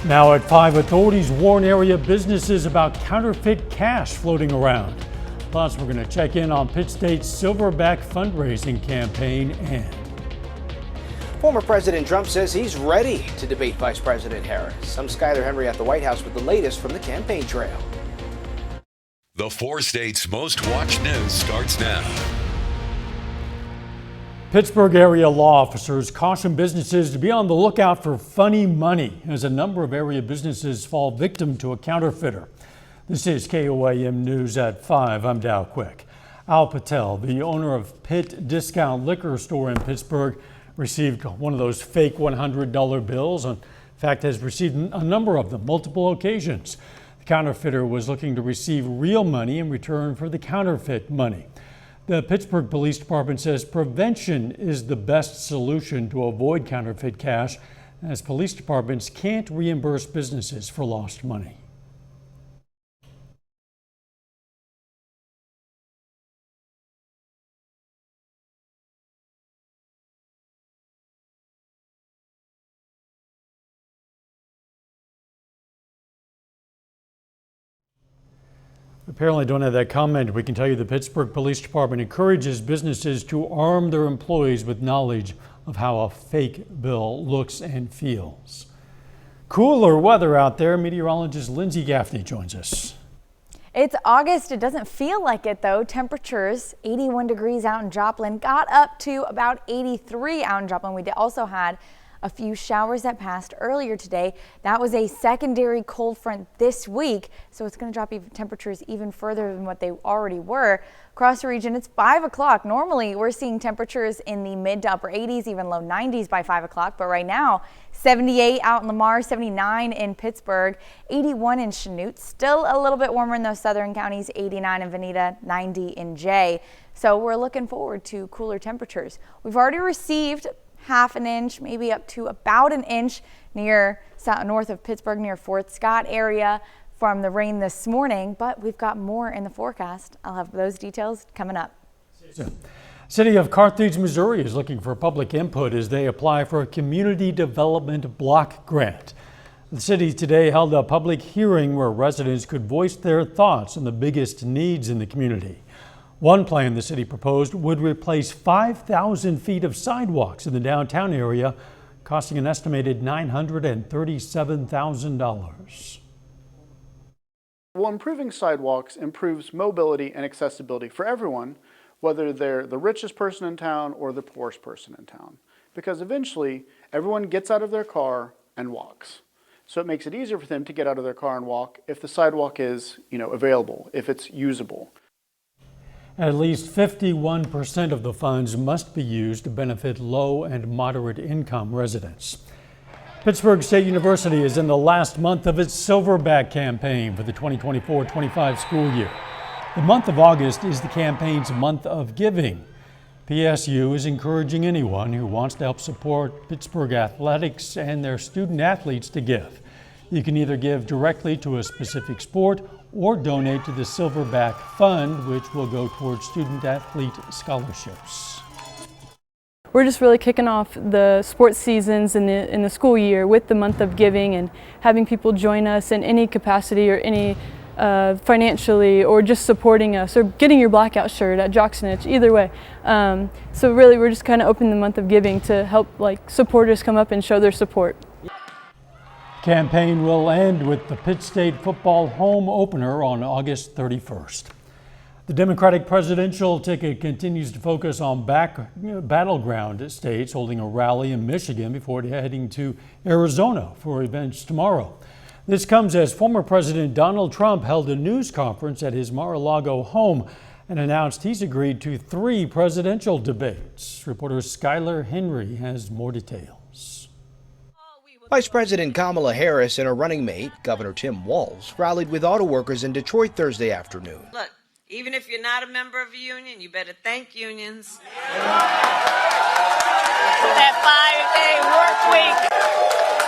Now at 5, authorities warn area businesses about counterfeit cash floating around. Plus, we're going to check in on Pitt State's Silverback fundraising campaign and former President Trump says he's ready to debate Vice President Harris. I'm Skyler Henry at the White House with the latest from the campaign trail. The 4 states' most watched news starts now. Pittsburgh area law officers caution businesses to be on the lookout for funny money as a number of area businesses fall victim to a counterfeiter. This is KOAM News at 5. I'm Dow Quick. Al Patel, the owner of Pitt Discount Liquor Store in Pittsburgh, received one of those fake $100 bills. In fact, has received a number of them, multiple occasions. The counterfeiter was looking to receive real money in return for the counterfeit money. The Pittsburgh Police Department says prevention is the best solution to avoid counterfeit cash, as police departments can't reimburse businesses for lost money. Apparently don't have that comment. We can tell you the Pittsburgh Police Department encourages businesses to arm their employees with knowledge of how a fake bill looks and feels. Cooler weather out there. Meteorologist Lindsay Gaffney joins us. It's August. It doesn't feel like it though. Temperatures 81 degrees out in Joplin, got up to about 83 out in Joplin. We also had a few showers that passed earlier today. That was a secondary cold front this week, so it's going to drop temperatures even further than what they already were. Across the region, it's 5 o'clock. Normally, we're seeing temperatures in the mid to upper 80s, even low 90s by 5 o'clock, but right now, 78 out in Lamar, 79 in Pittsburgh, 81 in Chanute. Still a little bit warmer in those southern counties, 89 in Veneta, 90 in Jay. So we're looking forward to cooler temperatures. We've already received half an inch, maybe up to about an inch near north of Pittsburgh, near Fort Scott area from the rain this morning, but we've got more in the forecast. I'll have those details coming up. City of Carthage, Missouri is looking for public input as they apply for a community development block grant. The city today held a public hearing where residents could voice their thoughts on the biggest needs in the community. One plan the city proposed would replace 5,000 feet of sidewalks in the downtown area, costing an estimated $937,000. Well, improving sidewalks improves mobility and accessibility for everyone, whether they're the richest person in town or the poorest person in town, because eventually everyone gets out of their car and walks. So it makes it easier for them to get out of their car and walk if the sidewalk is, available, if it's usable. At least 51% of the funds must be used to benefit low and moderate income residents. Pittsburgh State University is in the last month of its Silverback campaign for the 2024-25 school year. The month of August is the campaign's month of giving. PSU is encouraging anyone who wants to help support Pittsburgh athletics and their student athletes to give. You can either give directly to a specific sport or donate to the Silverback Fund, which will go towards student athlete scholarships. We're just really kicking off the sports seasons in the school year with the month of giving and having people join us in any capacity or any financially or just supporting us or getting your blackout shirt at Jocksnitch, either way. So really we're just kind of opening the month of giving to help supporters come up and show their support. Campaign will end with the Pitt State football home opener on August 31st. The Democratic presidential ticket continues to focus on battleground states, holding a rally in Michigan before heading to Arizona for events tomorrow. This comes as former President Donald Trump held a news conference at his Mar-a-Lago home and announced he's agreed to 3 presidential debates. Reporter Skyler Henry has more details. Vice President Kamala Harris and her running mate, Governor Tim Walz, rallied with auto workers in Detroit Thursday afternoon. Look, even if you're not a member of a union, you better thank unions. That 5-day work week.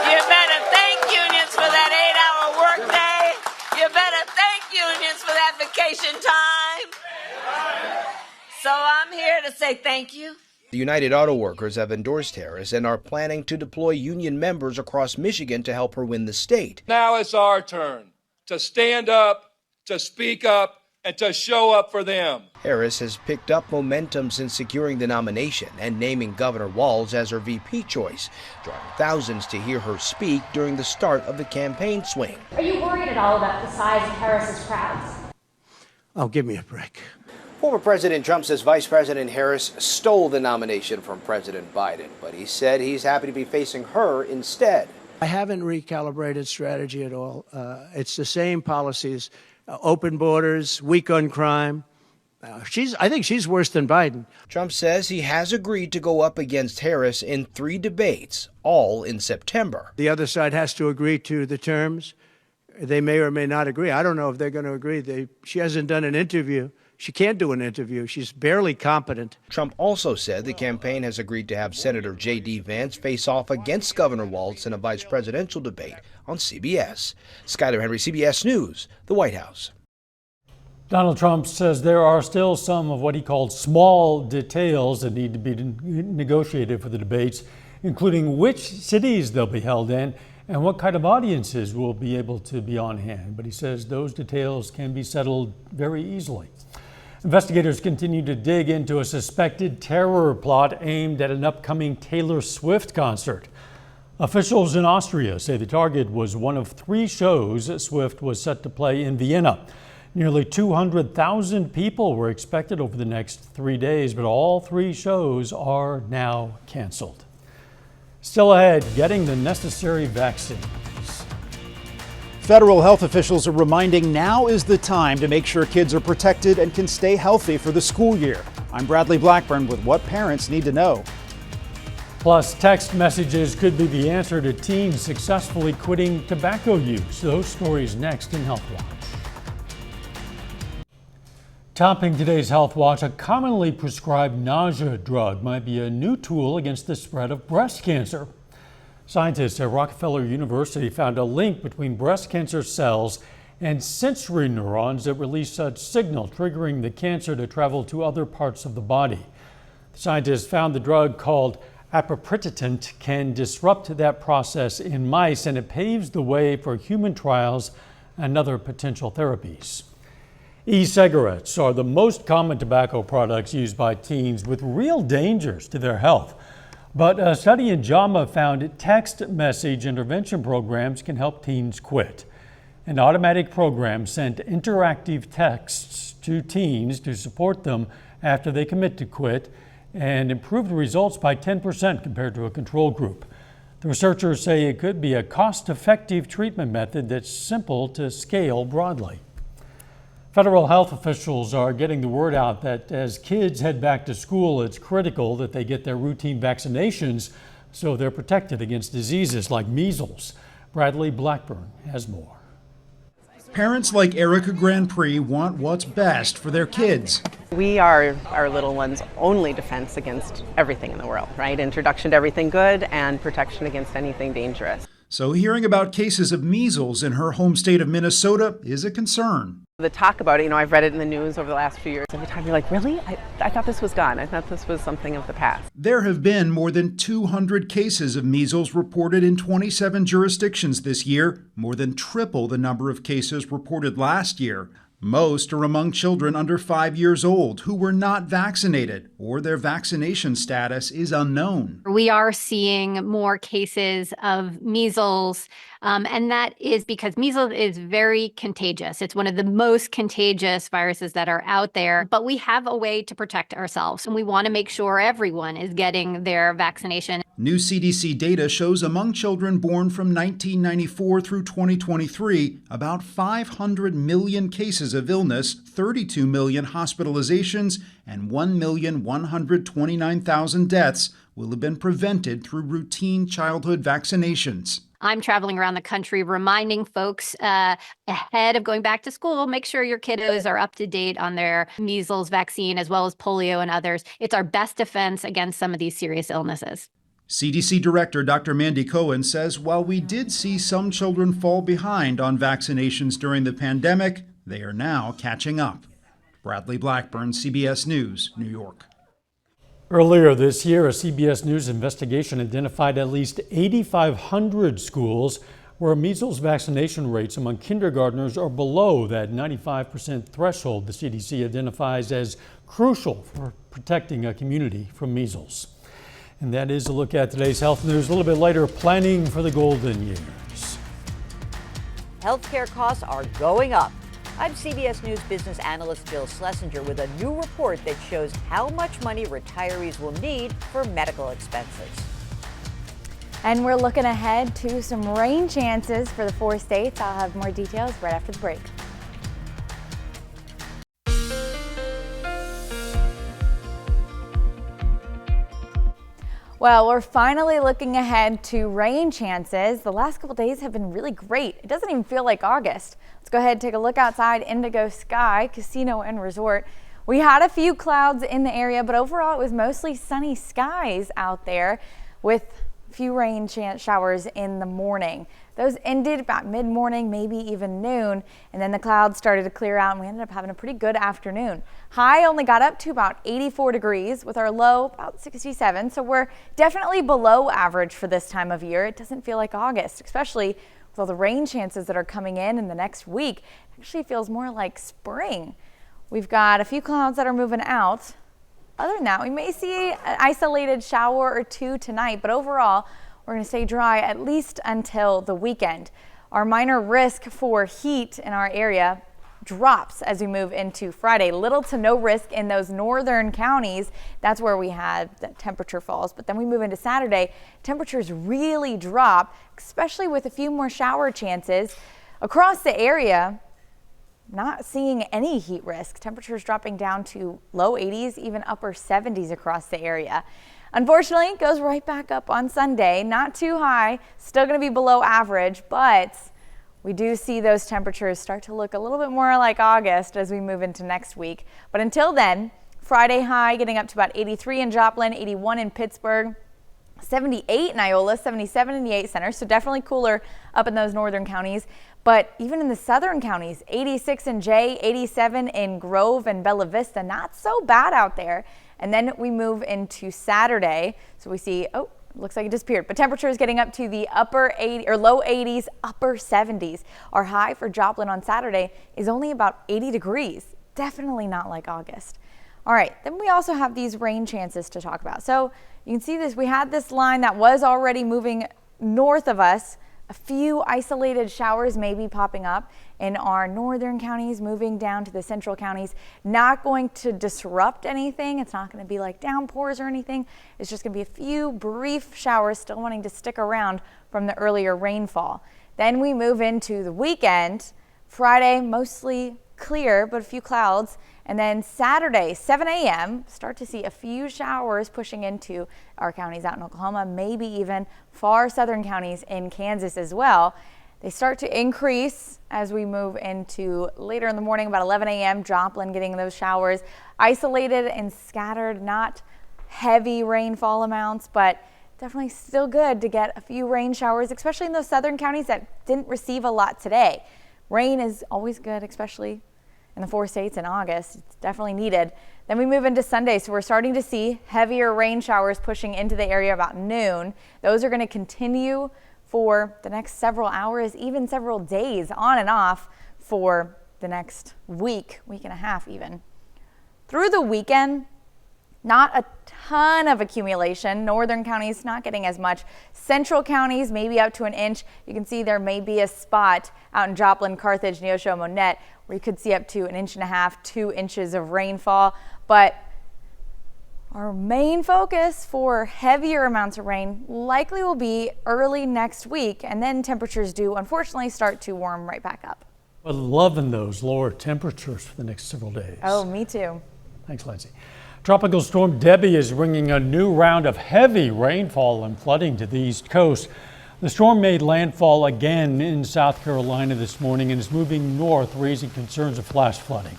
You better thank unions for that 8-hour work day. You better thank unions for that vacation time. So I'm here to say thank you. The United Auto Workers have endorsed Harris and are planning to deploy union members across Michigan to help her win the state. Now it's our turn to stand up, to speak up, and to show up for them. Harris has picked up momentum since securing the nomination and naming Governor Walz as her VP choice, drawing thousands to hear her speak during the start of the campaign swing. Are you worried at all about the size of Harris's crowds? Oh, give me a break. Former President Trump says Vice President Harris stole the nomination from President Biden, but he said he's happy to be facing her instead. I haven't recalibrated strategy at all. It's the same policies. Open borders, weak on crime. I think she's worse than Biden. Trump says he has agreed to go up against Harris in 3 debates, all in September. The other side has to agree to the terms. They may or may not agree. I don't know if they're going to agree. She hasn't done an interview. She can't do an interview. She's barely competent. Trump also said the campaign has agreed to have Senator J.D. Vance face off against Governor Walz in a vice presidential debate on CBS. Skyler Henry, CBS News, the White House. Donald Trump says there are still some of what he called small details that need to be negotiated for the debates, including which cities they'll be held in and what kind of audiences will be able to be on hand. But he says those details can be settled very easily. Investigators continue to dig into a suspected terror plot aimed at an upcoming Taylor Swift concert. Officials in Austria say the target was one of 3 shows Swift was set to play in Vienna. Nearly 200,000 people were expected over the next 3 days, but all 3 shows are now canceled. Still ahead, getting the necessary vaccines. Federal health officials are reminding now is the time to make sure kids are protected and can stay healthy for the school year. I'm Bradley Blackburn with what parents need to know. Plus, text messages could be the answer to teens successfully quitting tobacco use. Those stories next in Health Watch. Topping today's Health Watch, a commonly prescribed nausea drug might be a new tool against the spread of breast cancer. Scientists at Rockefeller University found a link between breast cancer cells and sensory neurons that release such signal, triggering the cancer to travel to other parts of the body. Scientists found the drug called apapritant can disrupt that process in mice, and it paves the way for human trials and other potential therapies. E-cigarettes are the most common tobacco products used by teens with real dangers to their health. But a study in JAMA found text message intervention programs can help teens quit. An automatic program sent interactive texts to teens to support them after they commit to quit and improved results by 10% compared to a control group. The researchers say it could be a cost-effective treatment method that's simple to scale broadly. Federal health officials are getting the word out that as kids head back to school, it's critical that they get their routine vaccinations so they're protected against diseases like measles. Bradley Blackburn has more. Parents like Erica Grand Prix want what's best for their kids. We are our little ones' only defense against everything in the world, right? Introduction to everything good and protection against anything dangerous. So hearing about cases of measles in her home state of Minnesota is a concern. The talk about it, I've read it in the news over the last few years. Every time you're like, really? I thought this was gone. I thought this was something of the past. There have been more than 200 cases of measles reported in 27 jurisdictions this year, more than triple the number of cases reported last year. Most are among children under 5 years old who were not vaccinated or their vaccination status is unknown. We are seeing more cases of measles, and that is because measles is very contagious. It's one of the most contagious viruses that are out there, but we have a way to protect ourselves, and we want to make sure everyone is getting their vaccination. New CDC data shows among children born from 1994 through 2023, about 500 million cases of illness, 32 million hospitalizations, and 1,129,000 deaths will have been prevented through routine childhood vaccinations. I'm traveling around the country reminding folks ahead of going back to school, make sure your kiddos are up to date on their measles vaccine as well as polio and others. It's our best defense against some of these serious illnesses. CDC Director Dr. Mandy Cohen says while we did see some children fall behind on vaccinations during the pandemic, they are now catching up. Bradley Blackburn, CBS News, New York. Earlier this year, a CBS News investigation identified at least 8,500 schools where measles vaccination rates among kindergartners are below that 95% threshold the CDC identifies as crucial for protecting a community from measles. And that is a look at today's health news. A little bit later, planning for the golden years. Healthcare costs are going up. I'm CBS News business analyst Jill Schlesinger with a new report that shows how much money retirees will need for medical expenses. And we're looking ahead to some rain chances for the 4 states. I'll have more details right after the break. Well, we're finally looking ahead to rain chances. The last couple days have been really great. It doesn't even feel like August. Let's go ahead and take a look outside Indigo Sky Casino and Resort. We had a few clouds in the area, but overall it was mostly sunny skies out there with a few rain showers in the morning. Those ended about mid-morning, maybe even noon, and then the clouds started to clear out and we ended up having a pretty good afternoon. High only got up to about 84 degrees with our low about 67, so we're definitely below average for this time of year. It doesn't feel like August, especially with all the rain chances that are coming in the next week. It actually feels more like spring. We've got a few clouds that are moving out. Other than that, we may see an isolated shower or two tonight, but overall, we're going to stay dry at least until the weekend. Our minor risk for heat in our area drops as we move into Friday. Little to no risk in those northern counties. That's where we had the temperature falls. But then we move into Saturday, temperatures really drop, especially with a few more shower chances across the area. Not seeing any heat risk. Temperatures dropping down to low 80s, even upper 70s across the area. Unfortunately, it goes right back up on Sunday. Not too high, still going to be below average, but we do see those temperatures start to look a little bit more like August as we move into next week. But until then, Friday high getting up to about 83 in Joplin, 81 in Pittsburgh, 78 in Iola, 77 in the 8 Center, so definitely cooler up in those northern counties. But even in the southern counties, 86 in Jay, 87 in Grove and Bella Vista, not so bad out there. And then we move into Saturday, so we see, oh, looks like it disappeared, but temperatures getting up to the upper 80 or low 80s, upper 70s. Our high for Joplin on Saturday is only about 80 degrees. Definitely not like August. All right, then we also have these rain chances to talk about. So you can see this, we had this line that was already moving north of us. A few isolated showers may be popping up in our northern counties, moving down to the central counties. Not going to disrupt anything. It's not going to be like downpours or anything. It's just going to be a few brief showers still wanting to stick around from the earlier rainfall. Then we move into the weekend. Friday, mostly clear, but a few clouds. And then Saturday, 7 a.m., start to see a few showers pushing into our counties out in Oklahoma, maybe even far southern counties in Kansas as well. They start to increase as we move into later in the morning, about 11 a.m., Joplin getting those showers. Isolated and scattered, not heavy rainfall amounts, but definitely still good to get a few rain showers, especially in those southern counties that didn't receive a lot today. Rain is always good, especially in the 4 states in August. It's definitely needed. Then we move into Sunday, so we're starting to see heavier rain showers pushing into the area about noon. Those are going to continue for the next several hours, even several days on and off for the next week and a half even. Through the weekend, not a ton of accumulation. Northern counties not getting as much. Central counties maybe up to an inch. You can see there may be a spot out in Joplin, Carthage, Neosho, Monette where you could see up to 1.5 inches, 2 inches of rainfall. But our main focus for heavier amounts of rain likely will be early next week, and then temperatures do unfortunately start to warm right back up. But loving those lower temperatures for the next several days. Oh, me too. Thanks, Lindsay. Tropical storm Debbie is bringing a new round of heavy rainfall and flooding to the East Coast. The storm made landfall again in South Carolina this morning and is moving north, raising concerns of flash flooding.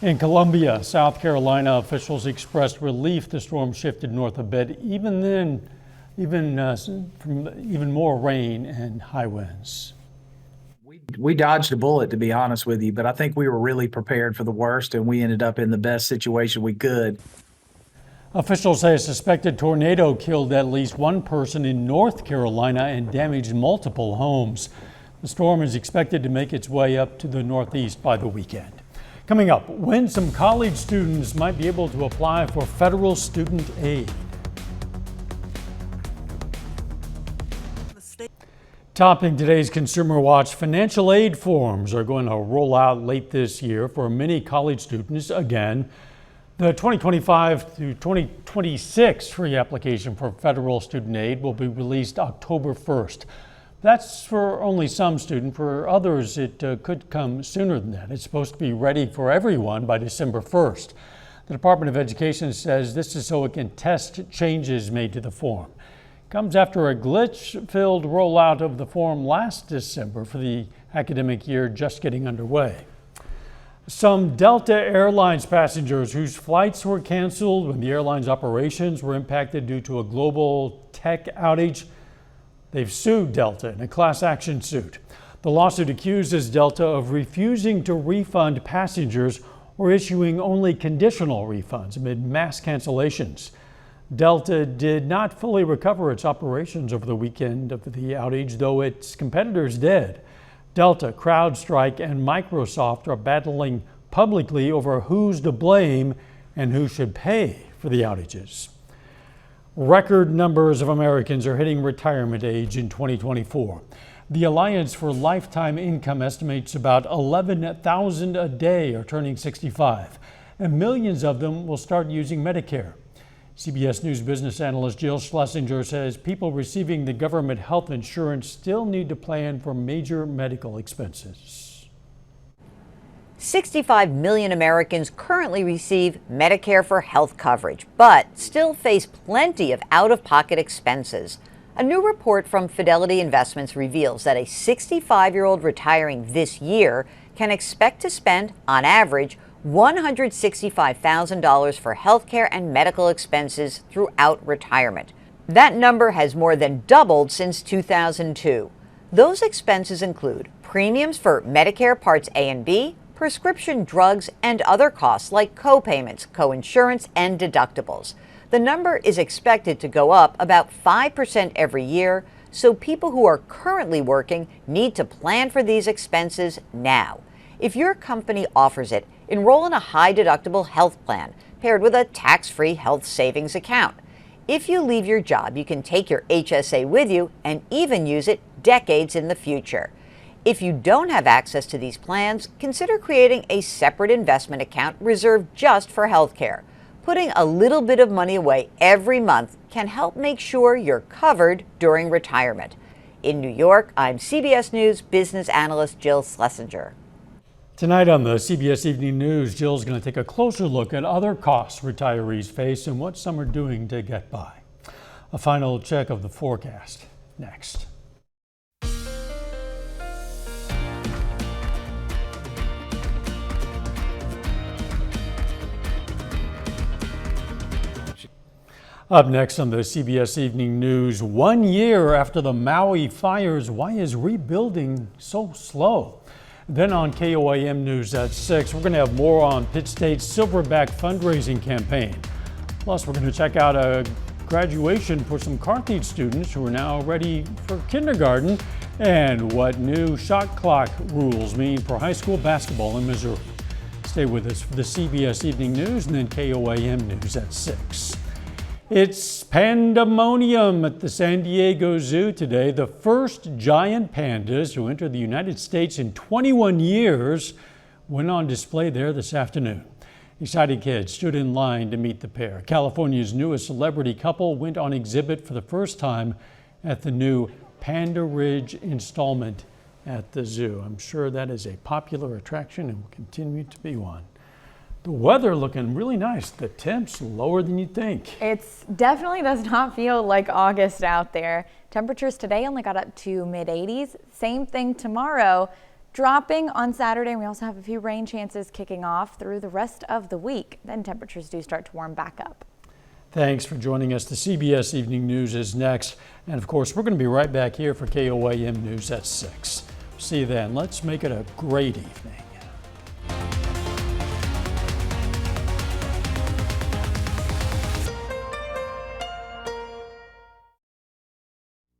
In Columbia, South Carolina, officials expressed relief the storm shifted north a bit, even more rain and high winds. We dodged a bullet, to be honest with you, but I think we were really prepared for the worst, and we ended up in the best situation we could. Officials say a suspected tornado killed at least one person in North Carolina and damaged multiple homes. The storm is expected to make its way up to the Northeast by the weekend. Coming up, when some college students might be able to apply for federal student aid. Topping today's Consumer Watch, financial aid forms are going to roll out late this year for many college students again. The 2025 to 2026 free application for federal student aid will be released October 1st. That's for only some students. For others, it could come sooner than that. It's supposed to be ready for everyone by December 1st. The Department of Education says this is so it can test changes made to the form. It comes after a glitch-filled rollout of the form last December for the academic year just getting underway. Some Delta Airlines passengers whose flights were canceled when the airline's operations were impacted due to a global tech outage, they've sued Delta in a class action suit. The lawsuit accuses Delta of refusing to refund passengers or issuing only conditional refunds amid mass cancellations. Delta did not fully recover its operations over the weekend of the outage, though its competitors did. Delta, CrowdStrike, and Microsoft are battling publicly over who's to blame and who should pay for the outages. Record numbers of Americans are hitting retirement age in 2024. The Alliance for Lifetime Income estimates about 11,000 a day are turning 65, and millions of them will start using Medicare. CBS News business analyst Jill Schlesinger says people receiving the government health insurance still need to plan for major medical expenses. 65 million Americans currently receive Medicare for health coverage, but still face plenty of out-of-pocket expenses. A new report from Fidelity Investments reveals that a 65-year-old retiring this year can expect to spend, on average, $165,000 for healthcare and medical expenses throughout retirement. That number has more than doubled since 2002. Those expenses include premiums for Medicare Parts A and B, prescription drugs, and other costs like co-payments, co-insurance, and deductibles. The number is expected to go up about 5% every year, so people who are currently working need to plan for these expenses now. If your company offers it, enroll in a high-deductible health plan paired with a tax-free health savings account. If you leave your job, you can take your HSA with you and even use it decades in the future. If you don't have access to these plans, consider creating a separate investment account reserved just for healthcare. Putting a little bit of money away every month can help make sure you're covered during retirement. In New York, I'm CBS News business analyst Jill Schlesinger. Tonight on the CBS Evening News, Jill's going to take a closer look at other costs retirees face and what some are doing to get by. A final check of the forecast next. Up next on the CBS Evening News, 1 year after the Maui fires, why is rebuilding so slow? Then on KOAM News at 6, we're going to have more on Pitt State's Silverback fundraising campaign. Plus, we're going to check out a graduation for some Carthage students who are now ready for kindergarten and what new shot clock rules mean for high school basketball in Missouri. Stay with us for the CBS Evening News and then KOAM News at 6. It's pandemonium at the San Diego Zoo today. The first giant pandas to enter the United States in 21 years went on display there this afternoon. Excited kids stood in line to meet the pair. California's newest celebrity couple went on exhibit for the first time at the new Panda Ridge installment at the zoo. I'm sure that is a popular attraction and will continue to be one. The weather looking really nice. The temps lower than you'd think. It definitely does not feel like August out there. Temperatures today only got up to mid-80s. Same thing tomorrow, dropping on Saturday. We also have a few rain chances kicking off through the rest of the week. Then temperatures do start to warm back up. Thanks for joining us. The CBS Evening News is next. And of course, we're going to be right back here for KOAM News at 6. See you then. Let's make it a great evening.